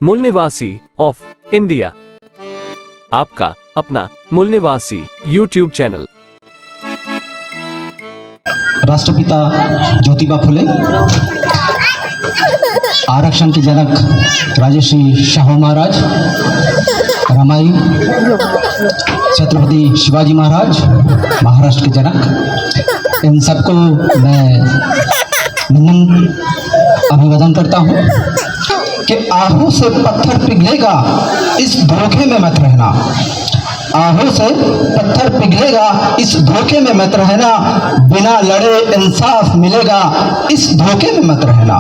मूल निवासी of India, आपका अपना मूल निवासी यूट्यूब चैनल। राष्ट्रपिता ज्योतिबा फुले, आरक्षण के जनक राजर्षि शाहू महाराज, रामाई छत्रपति शिवाजी महाराज, महाराष्ट्र के जनक, इन सबको मैं नमन अभिवादन करता हूँ कि आहू से पत्थर पिघलेगा, इस धोखे में मत रहना। आहू से पत्थर पिघलेगा, इस धोखे में मत रहना। बिना लड़े इंसाफ मिलेगा, इस धोखे में मत रहना।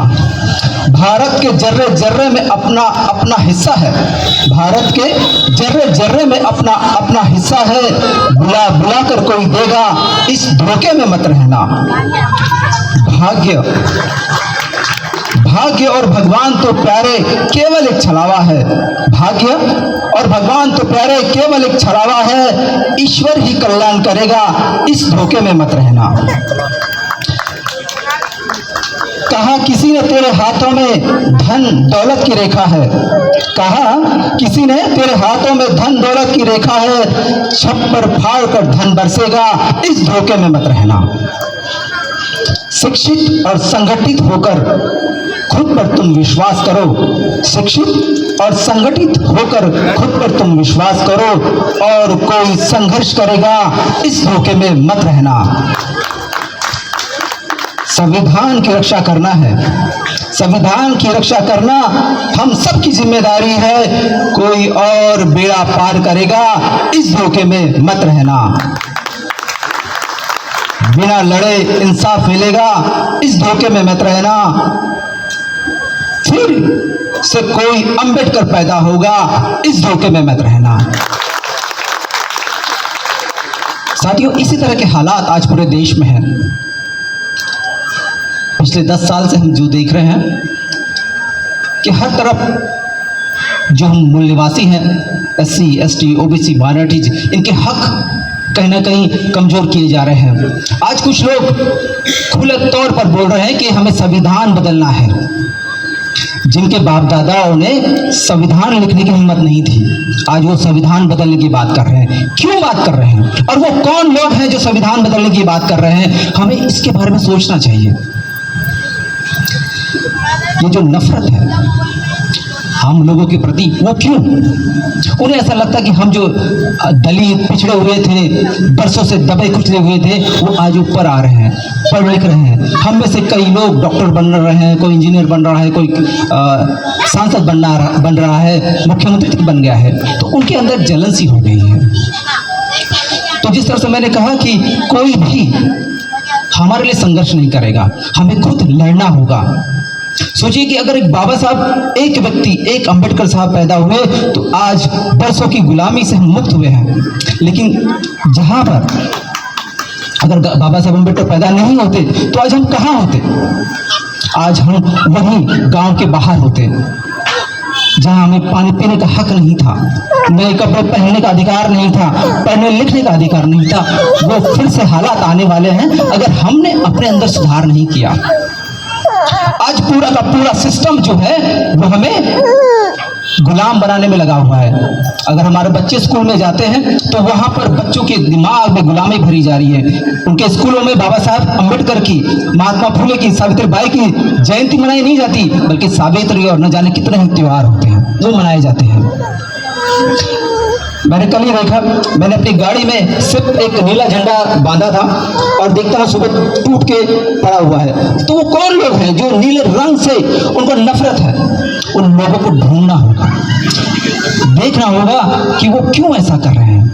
भारत के जर्रे जर्रे में अपना अपना हिस्सा है, भारत के जर्रे जर्रे में अपना अपना हिस्सा है। बुला बुला कर कोई देगा, इस धोखे में मत रहना। भाग्य और भगवान तो प्यारे केवल एक छलावा है, भाग्य और भगवान तो प्यारे केवल एक छलावा है। ईश्वर ही कल्याण करेगा, इस धोखे में मत रहना। कहा किसी ने तेरे हाथों में धन दौलत की रेखा है, कहा किसी ने तेरे हाथों में धन दौलत की रेखा है। छप्पर फाड़ कर धन बरसेगा, इस धोखे में मत रहना। शिक्षित और संगठित होकर खुद पर तुम विश्वास करो, शिक्षित और संगठित होकर खुद पर तुम विश्वास करो। और कोई संघर्ष करेगा, इस धोखे में मत रहना। संविधान की रक्षा करना है, संविधान की रक्षा करना हम सब की जिम्मेदारी है। कोई और बेड़ा पार करेगा, इस धोखे में मत रहना। बिना लड़े इंसाफ मिलेगा, इस धोखे में मत रहना। फिर से कोई अंबेडकर पैदा होगा, इस धोखे में मत रहना। साथियों, इसी तरह के हालात आज पूरे देश में हैं। पिछले 10 साल से हम जो देख रहे हैं कि हर तरफ जो हम मूल निवासी हैं, SC, ST, OBC, माइनॉरिटीज, इनके हक कहीं ना कहीं कमजोर किए जा रहे हैं। आज कुछ लोग खुले तौर पर बोल रहे हैं कि हमें संविधान बदलना है, जिनके बाप दादाओं ने संविधान लिखने की हिम्मत नहीं थी, आज वो संविधान बदलने की बात कर रहे हैं। क्यों बात कर रहे हैं और वो कौन लोग हैं जो संविधान बदलने की बात कर रहे हैं? हमें इसके बारे में सोचना चाहिए। ये जो नफरत है हम लोगों के प्रति, वो क्यों? उन्हें ऐसा लगता कि हम जो दलित पिछड़े हुए थे, बरसों से दबे कुचले हुए थे, वो आज ऊपर आ रहे हैं, पढ़ लिख रहे हैं। हम में से कई लोग डॉक्टर बन रहे हैं, कोई इंजीनियर बन रहा है, कोई सांसद बन रहा है, मुख्यमंत्री तक बन गया है। तो उनके अंदर जलन सी हो गई है। तो जिस तरह से मैंने कहा कि कोई भी हमारे लिए संघर्ष नहीं करेगा, हमें खुद लड़ना होगा। सोचिए कि अगर एक बाबा साहब, एक व्यक्ति, एक अंबेडकर साहब पैदा हुए तो आज बरसों की गुलामी से हम मुक्त हुए हैं। लेकिन जहां पर अगर बाबा साहब अंबेडकर पैदा नहीं होते तो आज हम कहां होते? आज हम वहीं गांव के बाहर होते, जहां हमें पानी पीने का हक नहीं था, नए कपड़े पहनने का अधिकार नहीं था, पढ़ने लिखने का अधिकार नहीं था। वो फिर से हालात आने वाले हैं अगर हमने अपने अंदर सुधार नहीं किया। आज पूरा का पूरा सिस्टम जो है वो हमें गुलाम बनाने में लगा हुआ है। अगर हमारे बच्चे स्कूल में जाते हैं तो वहां पर बच्चों के दिमाग में गुलामी भरी जा रही है। उनके स्कूलों में बाबा साहब अंबेडकर की, महात्मा फुले की, सावित्रीबाई की जयंती मनाई नहीं जाती, बल्कि सावित्री और न जाने कितने ही त्योहार होते हैं वो मनाए जाते हैं। मैंने कल ही देखा, मैंने अपनी गाड़ी में सिर्फ एक नीला झंडा बांधा था और देखता हूँ सुबह टूट के पड़ा हुआ है। तो वो कौन लोग हैं जो नीले रंग से उनको नफरत है? उन लोगों को ढूंढना होगा, देखना होगा कि वो क्यों ऐसा कर रहे हैं।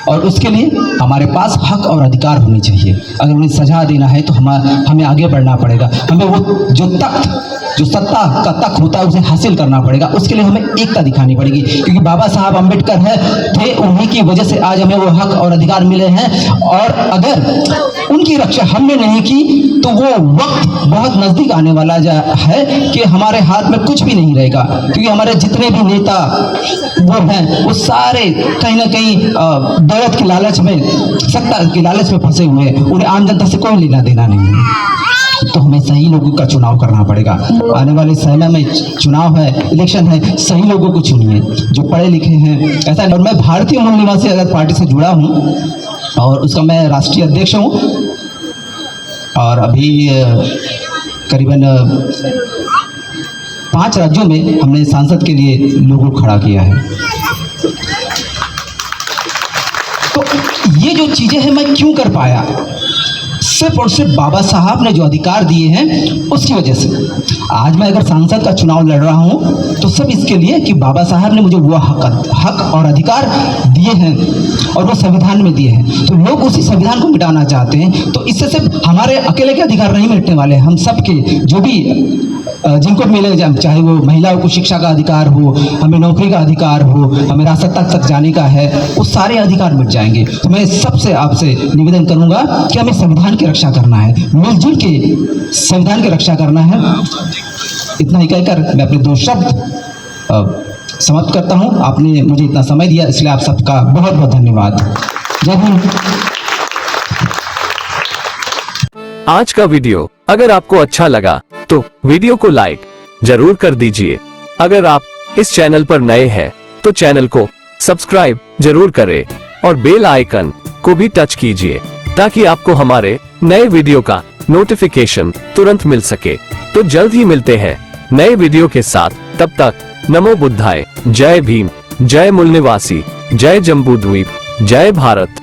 और उसके लिए हमारे पास हक और अधिकार होने चाहिए। अगर उन्हें सजा देना है तो हमें आगे बढ़ना पड़ेगा। हमें वो जो सत्ता का तख्त होता है उसे हासिल करना पड़ेगा। उसके लिए हमें एकता दिखानी पड़ेगी, क्योंकि बाबा साहब अंबेडकर थे, उन्हीं की वजह से आज हमें वो हक और अधिकार मिले हैं। और अगर उनकी रक्षा हमने नहीं की तो वो वक्त बहुत नजदीक आने वाला है कि हमारे हाथ में कुछ भी नहीं रहेगा। क्योंकि हमारे जितने भी नेता वो हैं वो सारे कहीं ना कहीं दौलत की लालच में, सत्ता की लालच में फंसे हुए हैं। उन्हें आम जनता से कोई लेना देना नहीं है। तो हमें सही लोगों का चुनाव करना पड़ेगा। आने वाले समय में चुनाव है, इलेक्शन है, सही लोगों को चुनिए जो पढ़े लिखे हैं। ऐसा, और मैं भारतीय मूल निवासी आज़ाद पार्टी से जुड़ा हूँ और उसका मैं राष्ट्रीय अध्यक्ष हूँ। और अभी करीबन 5 राज्यों में हमने सांसद के लिए लोगों को खड़ा किया है। तो ये जो चीज़ें हैं मैं क्यों कर पाया, सिर्फ और सिर्फ बाबा साहब ने जो अधिकार दिए हैं उसकी वजह से। आज मैं अगर सांसद का चुनाव लड़ रहा हूं तो सब इसके लिए कि बाबा साहब ने मुझे वो हक और अधिकार दिए हैं और वो संविधान में दिए हैं। तो लोग उसी संविधान को मिटाना चाहते हैं। तो इससे सिर्फ हमारे अकेले के अधिकार नहीं मिटने वाले, हम सबके जो भी जिनको मिले, चाहे वो महिलाओं को शिक्षा का अधिकार हो, हमें नौकरी का अधिकार हो, हमें राजसत्ता तक जाने का है, वो सारे अधिकार मिट जाएंगे। तो मैं सबसे आपसे निवेदन करूंगा कि हमें संविधान की रक्षा करना है, मिलजुल के संविधान की रक्षा करना है। इतना ही कहकर मैं अपने 2 शब्द समाप्त करता हूं। आपने मुझे इतना समय दिया, इसलिए आप सबका बहुत बहुत धन्यवाद। जय हिंद। आज का वीडियो अगर आपको अच्छा लगा तो वीडियो को लाइक जरूर कर दीजिए। अगर आप इस चैनल पर नए हैं तो चैनल को सब्सक्राइब जरूर करें और बेल आइकन को भी टच कीजिए ताकि आपको हमारे नए वीडियो का नोटिफिकेशन तुरंत मिल सके। तो जल्द ही मिलते हैं नए वीडियो के साथ। तब तक नमो बुद्धाय, जय भीम, जय मूल निवासी, जय जम्बूद्वीप, जय भारत।